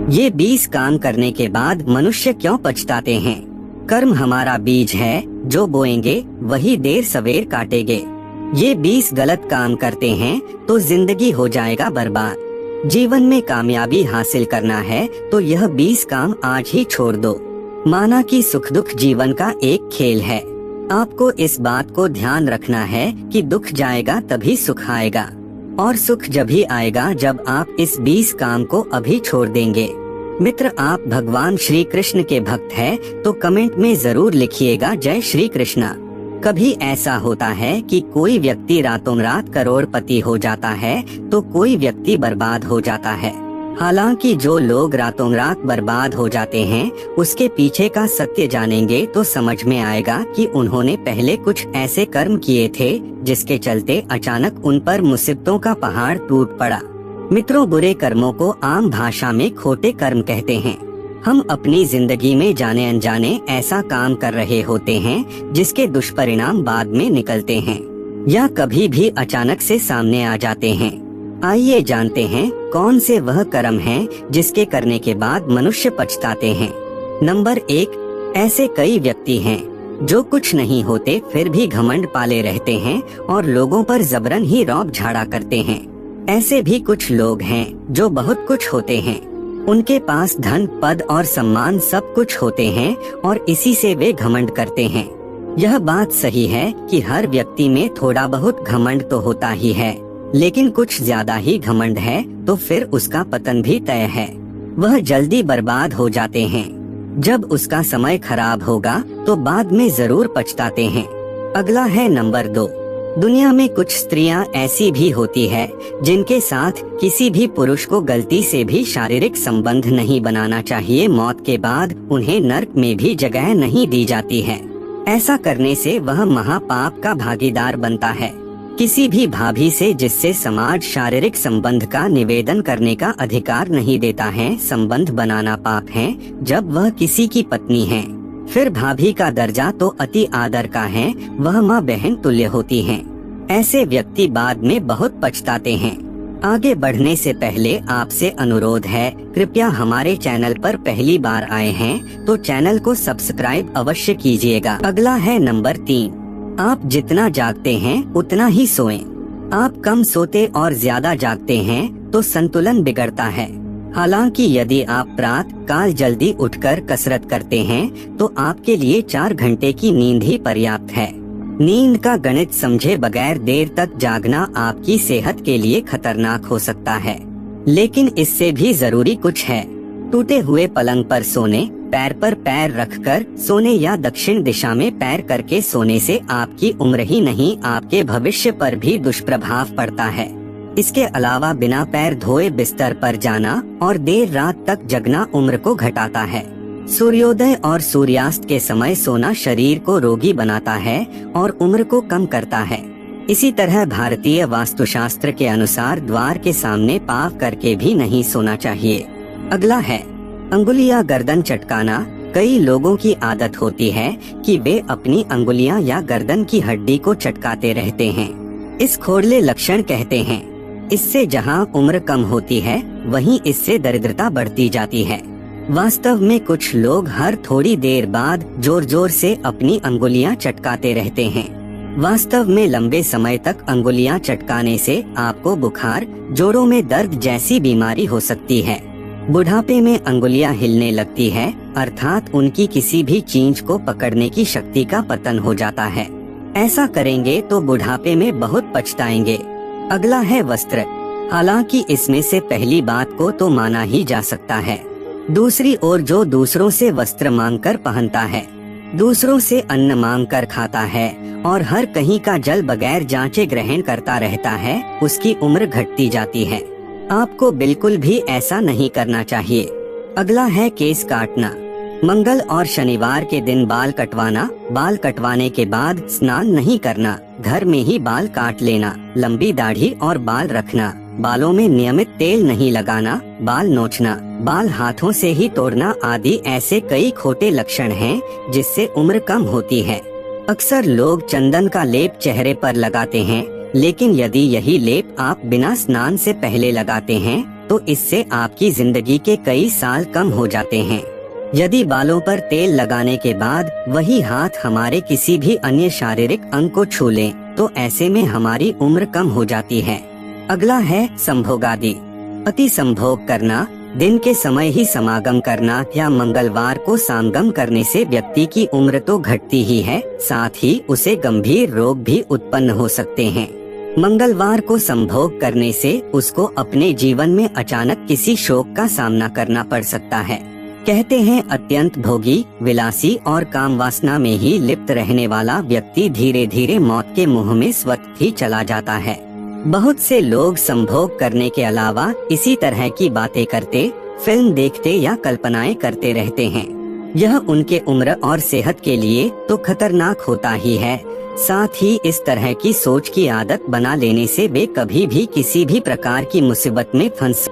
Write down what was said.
ये 20 काम करने के बाद मनुष्य क्यों पछताते हैं? कर्म हमारा बीज है, जो बोएंगे वही देर सवेर काटेंगे। ये 20 गलत काम करते हैं तो जिंदगी हो जाएगा बर्बाद। जीवन में कामयाबी हासिल करना है तो यह 20 काम आज ही छोड़ दो। माना कि सुख दुख जीवन का एक खेल है। आपको इस बात को ध्यान रखना है कि दुख जाएगा तभी सुख आएगा, और सुख जभी आएगा जब आप इस 20 काम को अभी छोड़ देंगे। मित्र, आप भगवान श्री कृष्ण के भक्त हैं तो कमेंट में जरूर लिखिएगा जय श्री कृष्णा। कभी ऐसा होता है कि कोई व्यक्ति रातों रात करोड़पति हो जाता है तो कोई व्यक्ति बर्बाद हो जाता है। हालांकि जो लोग रातों रात बर्बाद हो जाते हैं उसके पीछे का सत्य जानेंगे तो समझ में आएगा कि उन्होंने पहले कुछ ऐसे कर्म किए थे जिसके चलते अचानक उन पर मुसीबतों का पहाड़ टूट पड़ा। मित्रों, बुरे कर्मों को आम भाषा में खोटे कर्म कहते हैं। हम अपनी जिंदगी में जाने अनजाने ऐसा काम कर रहे होते हैं जिसके दुष्परिणाम बाद में निकलते हैं या कभी भी अचानक से सामने आ जाते हैं। आइए जानते हैं कौन से वह कर्म हैं जिसके करने के बाद मनुष्य पछताते हैं। नंबर 1, ऐसे कई व्यक्ति हैं जो कुछ नहीं होते फिर भी घमंड पाले रहते हैं और लोगों पर जबरन ही रौब झाड़ा करते हैं। ऐसे भी कुछ लोग हैं जो बहुत कुछ होते हैं, उनके पास धन पद और सम्मान सब कुछ होते हैं और इसी से वे घमंड करते हैं। यह बात सही है कि हर व्यक्ति में थोड़ा बहुत घमंड तो होता ही है, लेकिन कुछ ज्यादा ही घमंड है तो फिर उसका पतन भी तय है। वह जल्दी बर्बाद हो जाते हैं। जब उसका समय खराब होगा तो बाद में जरूर पछताते हैं। अगला है नंबर 2। दुनिया में कुछ स्त्रियां ऐसी भी होती है जिनके साथ किसी भी पुरुष को गलती से भी शारीरिक संबंध नहीं बनाना चाहिए। मौत के बाद उन्हें नर्क में भी जगह नहीं दी जाती है। ऐसा करने से वह महापाप का भागीदार बनता है। किसी भी भाभी से जिससे समाज शारीरिक संबंध का निवेदन करने का अधिकार नहीं देता है, संबंध बनाना पाप है जब वह किसी की पत्नी है। फिर भाभी का दर्जा तो अति आदर का है, वह माँ बहन तुल्य होती हैं। ऐसे व्यक्ति बाद में बहुत पछताते हैं। आगे बढ़ने से पहले आपसे अनुरोध है, कृपया हमारे चैनल पर पहली बार आए हैं तो चैनल को सब्सक्राइब अवश्य कीजिएगा। अगला है नंबर 3, आप जितना जागते हैं उतना ही सोएं। आप कम सोते और ज्यादा जागते हैं तो संतुलन बिगड़ता है। हालांकि यदि आप प्रातः काल जल्दी उठकर कसरत करते हैं तो आपके लिए 4 घंटे की नींद ही पर्याप्त है। नींद का गणित समझे बगैर देर तक जागना आपकी सेहत के लिए खतरनाक हो सकता है, लेकिन इससे भी जरूरी कुछ है। टूटे हुए पलंग पर सोने, पैर पर पैर रखकर सोने या दक्षिण दिशा में पैर करके सोने से आपकी उम्र ही नहीं आपके भविष्य पर भी दुष्प्रभाव पड़ता है। इसके अलावा बिना पैर धोए बिस्तर पर जाना और देर रात तक जगना उम्र को घटाता है। सूर्योदय और सूर्यास्त के समय सोना शरीर को रोगी बनाता है और उम्र को कम करता है। इसी तरह भारतीय वास्तुशास्त्र के अनुसार द्वार के सामने पाँव करके भी नहीं सोना चाहिए। अगला है अंगुलियां गर्दन चटकाना। कई लोगों की आदत होती है कि वे अपनी अंगुलियां या गर्दन की हड्डी को चटकाते रहते हैं। इस खोड़ले लक्षण कहते हैं। इससे जहां उम्र कम होती है वहीं इससे दरिद्रता बढ़ती जाती है। वास्तव में कुछ लोग हर थोड़ी देर बाद जोर जोर से अपनी अंगुलियां चटकाते रहते हैं। वास्तव में लंबे समय तक अंगुलियां चटकाने से आपको बुखार, जोड़ों में दर्द जैसी बीमारी हो सकती है। बुढ़ापे में अंगुलियां हिलने लगती है, अर्थात उनकी किसी भी चीज को पकड़ने की शक्ति का पतन हो जाता है। ऐसा करेंगे तो बुढ़ापे में बहुत पछताएंगे। अगला है वस्त्र। हालांकि इसमें से पहली बात को तो माना ही जा सकता है। दूसरी ओर जो दूसरों से वस्त्र मांगकर पहनता है, दूसरों से अन्न मांगकर खाता है और हर कहीं का जल बगैर जांचे ग्रहण करता रहता है, उसकी उम्र घटती जाती है। आपको बिल्कुल भी ऐसा नहीं करना चाहिए। अगला है केस काटना। मंगल और शनिवार के दिन बाल कटवाना। बाल कटवाने के बाद स्नान नहीं करना, घर में ही बाल काट लेना। लंबी दाढ़ी और बाल रखना। बालों में नियमित तेल नहीं लगाना। बाल नोचना, बाल हाथों से ही तोड़ना आदि ऐसे कई खोटे लक्षण हैं जिससे उम्र कम होती है। अक्सर लोग चंदन का लेप चेहरे पर लगाते हैं, लेकिन यदि यही लेप आप बिना स्नान से पहले लगाते हैं तो तो इससे आपकी जिंदगी के कई साल कम हो जाते हैं। यदि बालों पर तेल लगाने के बाद वही हाथ हमारे किसी भी अन्य शारीरिक अंग को छू लें, तो ऐसे में हमारी उम्र कम हो जाती है। अगला है संभोगादि। अति संभोग करना, दिन के समय ही समागम करना या मंगलवार को समागम करने से व्यक्ति की उम्र तो घटती ही है, साथ ही उसे गंभीर रोग भी उत्पन्न हो सकते हैं। मंगलवार को संभोग करने से उसको अपने जीवन में अचानक किसी शोक का सामना करना पड़ सकता है। कहते हैं अत्यंत भोगी, विलासी और काम वासना में ही लिप्त रहने वाला व्यक्ति धीरे धीरे मौत के मुंह में स्वतः ही चला जाता है। बहुत से लोग संभोग करने के अलावा इसी तरह की बातें करते, फिल्म देखते या कल्पनाएं करते रहते हैं। यह उनके उम्र और सेहत के लिए तो खतरनाक होता ही है, साथ ही इस तरह की सोच की आदत बना लेने से वे कभी भी किसी भी प्रकार की मुसीबत में फंस